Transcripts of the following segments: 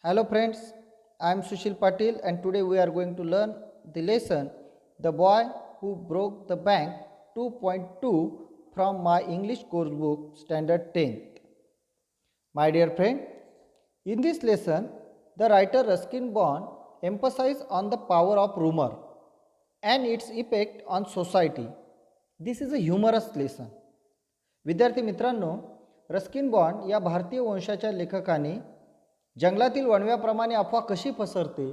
Hello friends, I am Sushil Patil and today we are going to learn the lesson The Boy Who Broke the Bank 2.2 from my English course book Standard 10th. My dear friend, in this lesson the writer Ruskin Bond emphasizes on the power of rumor and its effect on society. This is a humorous lesson. विद्यार्थी मित्रांनो, Ruskin bond या भारतीय वंशाच्या लेखकाने जंगलातील वणव्याप्रमाणे अफवा कशी पसरते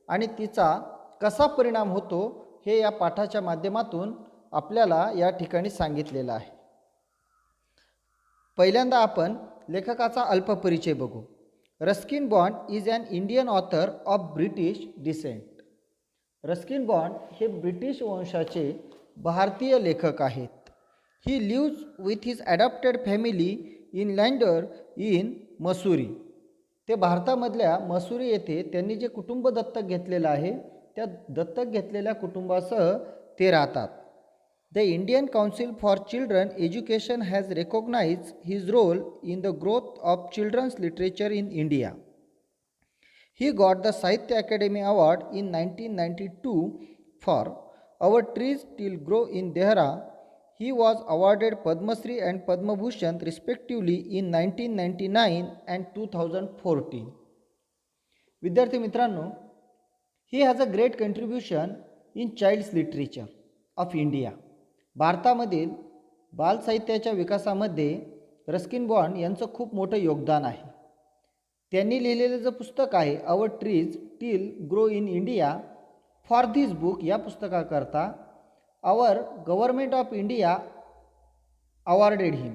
आणि तिचा कसा परिणाम होतो हे या पाठाच्या माध्यमातून आपल्याला या ठिकाणी सांगितलेलं आहे. पहिल्यांदा आपण लेखकाचा अल्प परिचय बघू. Ruskin Bond is an Indian author of British descent. Ruskin Bond हे ब्रिटिश वंशाचे भारतीय लेखक आहेत. He lives with his adopted family in Landour in Mussoorie. ते भारतामधल्या मसुरी येथे त्यांनी जे कुटुंब दत्तक घेतलेलं आहे त्या दत्तक घेतलेल्या कुटुंबासह ते राहतात. The Indian Council for Children Education has recognise his role in the growth of children's literature in India. He got the Sahitya Akademi award in 1992 for our trees till grow in Dehra. He was awarded Padma Shri and Padma Bhushan respectively in 1999 and 2014. विद्यार्थी मित्रांनो, he has a great contribution in child's literature of India. भारतामधील बालसाहित्याच्या विकासामध्ये Ruskin bond यांचं खूप मोठं योगदान आहे. त्यांनी लिहिलेलं जे पुस्तक आहे our trees till grow in India, for this book या पुस्तकाकरता our government of India awarded him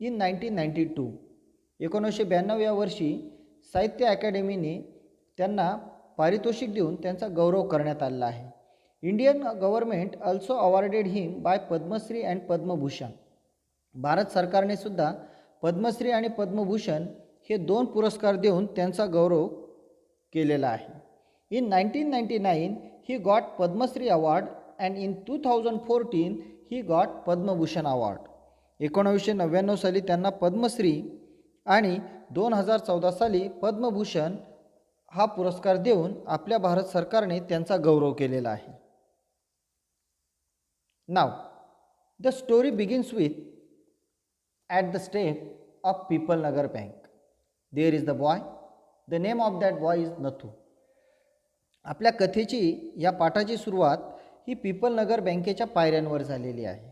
in 1992. 1992 या वर्षी साहित्य अकॅडमीने त्यांना पारितोषिक देऊन त्यांचा गौरव करण्यात आला आहे. Indian government also awarded him by Padma Shri and Padma Bhushan. Bharat सरकारने सुद्धा पद्मश्री आणि पद्मभूषण हे 2 पुरस्कार देऊन त्यांचा गौरव केलेला आहे. In 1999 he got Padma Shri award and in 2014 he got Padma Bhushan award. 1999 साली त्यांना पद्मश्री आणि 2014 साली पद्मभूषण हा पुरस्कार देऊन आपल्या भारत सरकारने त्यांचा गौरव केलेला आहे. नाव the story begins with at the step of people Nagar bank. There is the boy. The name of that boy is Nathu. आपल्या कथेची या पाठाची सुरुवात ही पीपल नगर बँकेच्या पायऱ्यांवर झालेली आहे.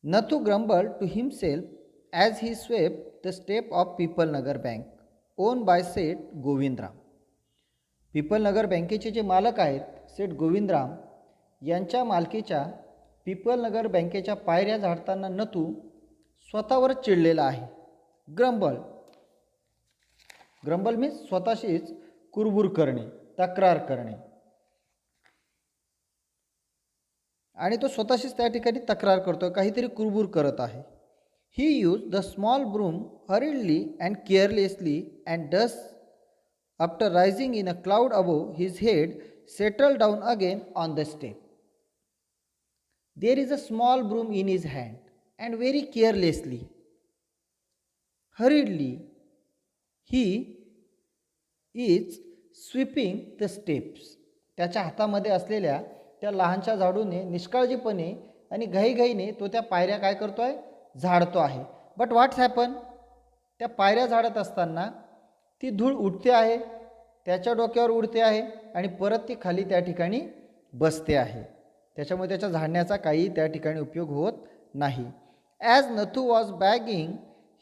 Nathu grumble to himself as he swept the step of people Nagar bank own by Seth Govindram. People Nagar बँकेचे जे मालक आहेत सेठ गोविंदराम यांच्या मालकीच्या पीपल नगर बँकेच्या पायऱ्या झाडताना नथू स्वतःवरच चिडलेला आहे. ग्रंबल ग्रंबल मीन्स स्वतःशीच कुरबुर करणे, तक्रार करणे, आणि तो स्वतःशीच त्या ठिकाणी तक्रार करतो, काहीतरी कुरबुर करत आहे. He use the small broom hurriedly and carelessly and dust after rising in a cloud above his head settle down again on the step. There is a small broom in his hand and very carelessly hurriedly he is sweeping the steps. त्याच्या हातामध्ये असलेल्या त्या लहानशा झाडूने निष्काळजीपणे आणि घाईघाईने तो त्या पायऱ्या काय करतो आहे, झाडतो आहे. बट व्हॉट्स हॅपन, त्या पायऱ्या झाडत असताना ती धूळ उडते आहे, त्याच्या डोक्यावर उडते आहे आणि परत ती खाली त्या ठिकाणी बसते आहे. त्याच्यामुळे त्याच्या झाडण्याचा काही त्या ठिकाणी उपयोग होत नाही. As Nathu was banging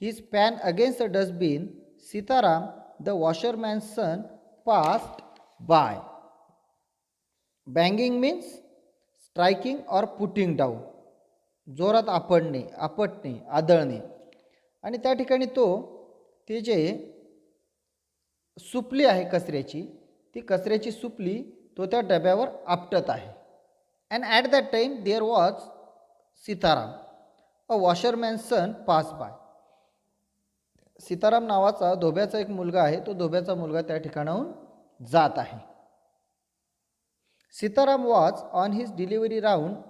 his pan against the dustbin Sitaram the washerman's son passed by. Banging means striking or putting down, जोरात आपटणे, आदळणे. आणि त्या ठिकाणी ते जे सुपली आहे कचऱ्याची, ती कचऱ्याची सुपली तो त्या डब्यावर आपटत आहे. And at that time there was Sitaram a washerman's son pass by. Sitaram नावाचा धोब्याचा एक मुलगा आहे, तो धोब्याचा मुलगा त्या ठिकाणाहून जात आहे. Sitaram was on his delivery round.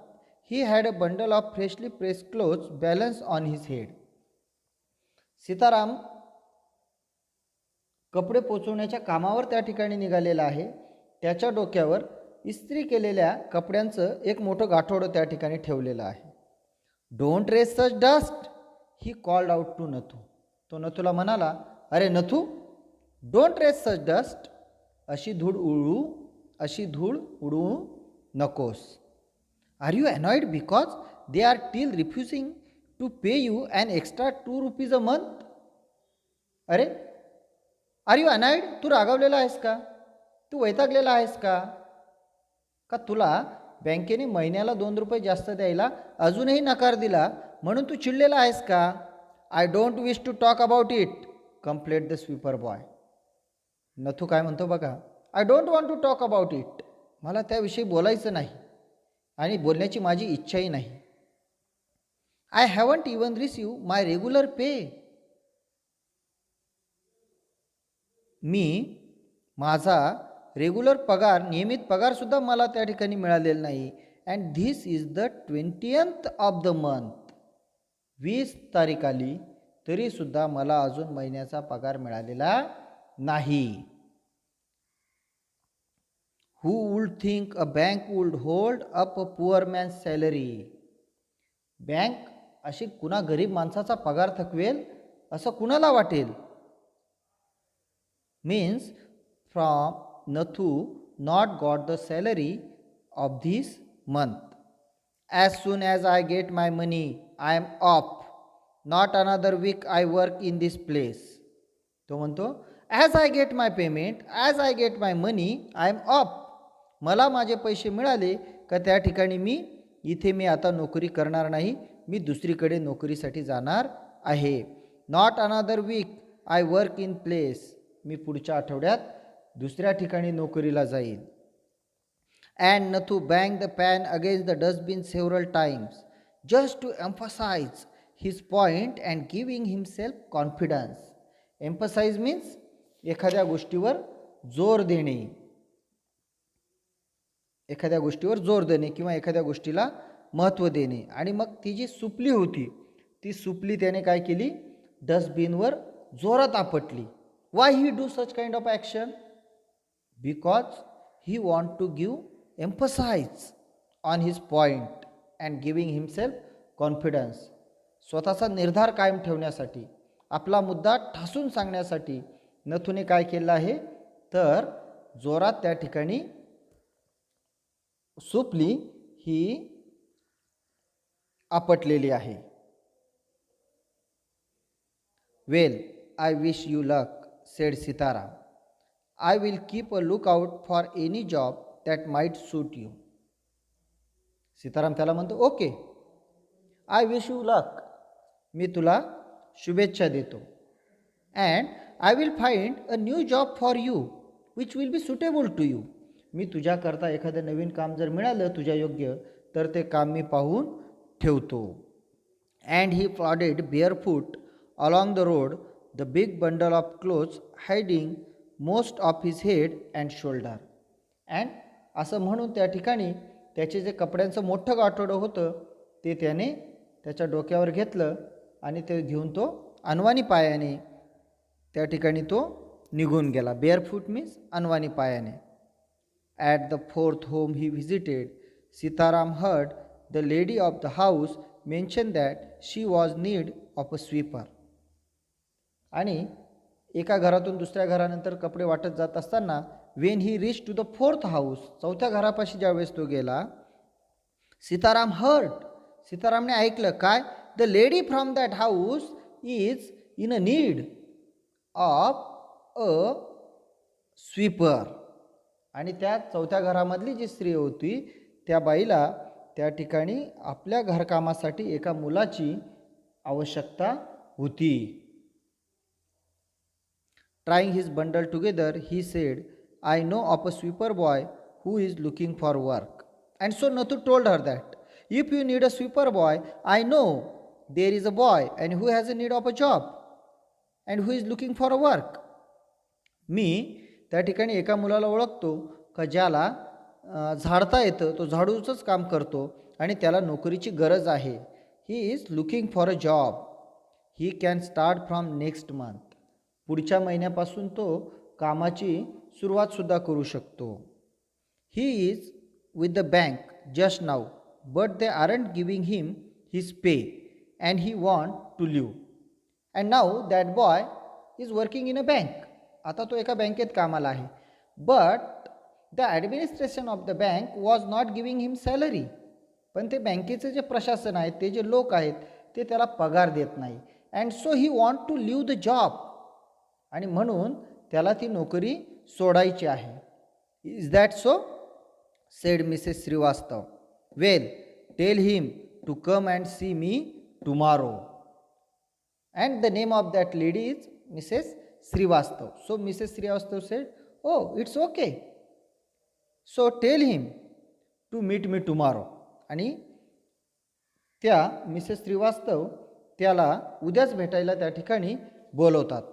He had a bundle of freshly pressed clothes balanced on his head. Sitaram कपडे पोचवण्याच्या कामावर त्या ठिकाणी निघालेला आहे. त्याच्या डोक्यावर इस्त्री केलेल्या कपड्यांचं एक मोठं गाठोडं त्या ठिकाणी ठेवलेलं आहे. Don't raise such dust, he called out to Nathu. तो नथूला म्हणाला, अरे Nathu, don't raise such dust, अशी धूळ उडवू नकोस. Are you annoyed because they are still refusing to pay you an extra ₹2 a month. अरे, आर यू अनॉइड, तू रागावलेला आहेस का? तू वैतागलेला आहेस का? का तुला बँकेने महिन्याला ₹2 जास्त द्यायला अजूनही नकार दिला म्हणून तू चिडलेला आहेस का? I don't wish to talk about it, complaint the sweeper boy. Nathu काय म्हणतो बघा, I don't want to talk about it, मला त्याविषयी बोलायचं नाही आणि बोलण्याची माझी इच्छाही नाही. I haven't even receive my regular pay, मी माझा रेग्युलर पगार, नियमित पगारसुद्धा मला त्या ठिकाणी मिळालेला नाही. And this is the 20th of the month, 20 तारीख आली तरीसुद्धा मला अजून महिन्याचा पगार मिळालेला नाही. Who would think a bank would hold up a poor man's salary. Bank अशी कुणा गरीब माणसाचा पगार थकवेल असं कुणाला वाटेल. Means from Nathu not got the salary of this month. As soon as I get my money, I am off. Not another week I work in this place. तो म्हणतो, as I get my payment, as I get my money, I am off. मला माझे पैसे मिळाले का त्या ठिकाणी मी आता नोकरी करणार नाही, मी दुसरीकडे नोकरीसाठी जाणार आहे. Not another week I work in place. मी पुढच्या आठवड्यात दुसऱ्या ठिकाणी नोकरीला जाईल. And Nathu bang the pan against the dustbin several times just to emphasise his point and giving himself confidence. Emphasise means एखाद्या गोष्टीवर जोर देणे, किंवा एखाद्या गोष्टीला महत्त्व देणे. आणि मग ती जी सुपली होती ती सुपली त्याने काय केली, डस्टबिनवर जोरात आपटली. Why he do such kind of action? Because he want to give emphasis on his point and giving himself confidence. स्वतःचा निर्धार कायम ठेवण्यासाठी, आपला मुद्दा ठासून सांगण्यासाठी नथूने काय केलं आहे तर जोरात त्या ठिकाणी सुपली ही आपटलेली आहे. Well, I wish you luck, said Sitaram. I will keep a lookout for any job that might suit you. Sitaram त्याला म्हणतो, okay, I wish you luck, मी तुला शुभेच्छा देतो. And I will find a new job for you which will be suitable to you. मी तुझ्याकरता एखादं नवीन काम जर मिळालं तुझ्या योग्य तर ते काम मी पाहून ठेवतो. And he plodded barefoot along the road, the big bundle of clothes hiding most of his head and shoulder. अँड असं म्हणून त्या ठिकाणी त्याचे जे कपड्यांचं मोठं गाठोडं होतं ते त्याने त्याच्या डोक्यावर घेतलं आणि ते घेऊन तो अनवाणी पायाने त्या ठिकाणी तो निघून गेला. बेअरफूट मीन्स अनवाणी पायाने. At the 4th home he visited, Sitaram heard the lady of the house mention that she was need of a sweeper. आणि एका घरातून दुसऱ्या घरानंतर कपडे वाटत जात असताना when he reach to the 4th house, 4थ्या घरापाशी ज्यावेळेस तो गेला, सीताराम हर्ड, सीतारामने ऐकलं काय, the lady from that house is in a need of a sweeper. आणि त्या 4थ्या घरामधली जी स्त्री होती त्या बाईला त्या ठिकाणी आपल्या घरकामासाठी एका मुलाची आवश्यकता होती. Trying his bundle together, he said, I know of a sweeper boy who is looking for work. And so Nathu told her that, if you need a sweeper boy, I know there is a boy and who has a need of a job and who is looking for a work. मी त्या ठिकाणी एका मुलाला ओळखतो का ज्याला झाडता येतं, तो झाडूचंच काम करतो आणि त्याला नोकरीची गरज आहे. He is looking for a job. He can start from next month. पुढच्या महिन्यापासून तो कामाची सुरुवातसुद्धा करू शकतो. He is with the bank just now but they aren't giving him his pay and he want to leave. And now that boy is working in a bank. आता तो एका बँकेत कामाला आहे. But the administration of the bank was not giving him salary. पण ते बँकेचे जे प्रशासन आहे, ते जे लोक आहेत, ते त्याला पगार देत नाही. And so he want to leave the job. आणि म्हणून त्याला ती नोकरी सोडायची आहे. Is that so? Said Mrs Srivastava. Well, tell him to come and see me tomorrow. And the name of that lady is Mrs Srivastava. So Mrs Srivastava said, oh it's okay. So tell him to meet me tomorrow. आणि त्या Mrs Srivastava त्याला उद्याच भेटायला त्या ठिकाणी बोलवतात.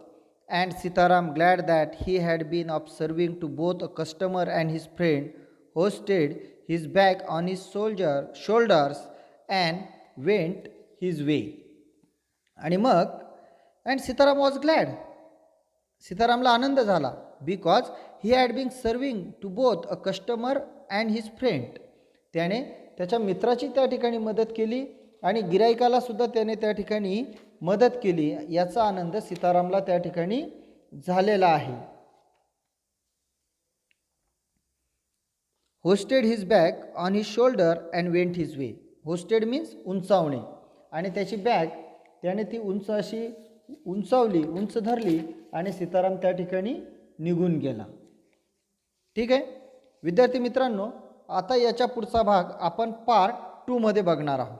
And Sitaram, glad that he had been of serving to both a customer and his friend, hoisted his bag on his shoulders and went his way. आणि मग अँड सीताराम वॉज ग्लॅड. सीतारामला आनंद झाला. Because he had been serving to both a customer and his friend. त्याने त्याच्या मित्राची त्या ठिकाणी मदत केली आणि गिराईकाला सुद्धा त्याने त्या ठिकाणी मदत केली. याचा आनंद सीतारामला त्या ठिकाणी झालेला आहे. Hosted his bag on his shoulder and went his way. Hosted means उंचावणे. आणि त्याची बॅग त्याने ती उंच अशी उंचावली, उंच धरली आणि सीताराम त्या ठिकाणी निघून गेला. ठीक आहे विद्यार्थी मित्रांनो, आता याच्या पुढचा भाग आपण पार्ट 2 मध्ये बघणार आहोत.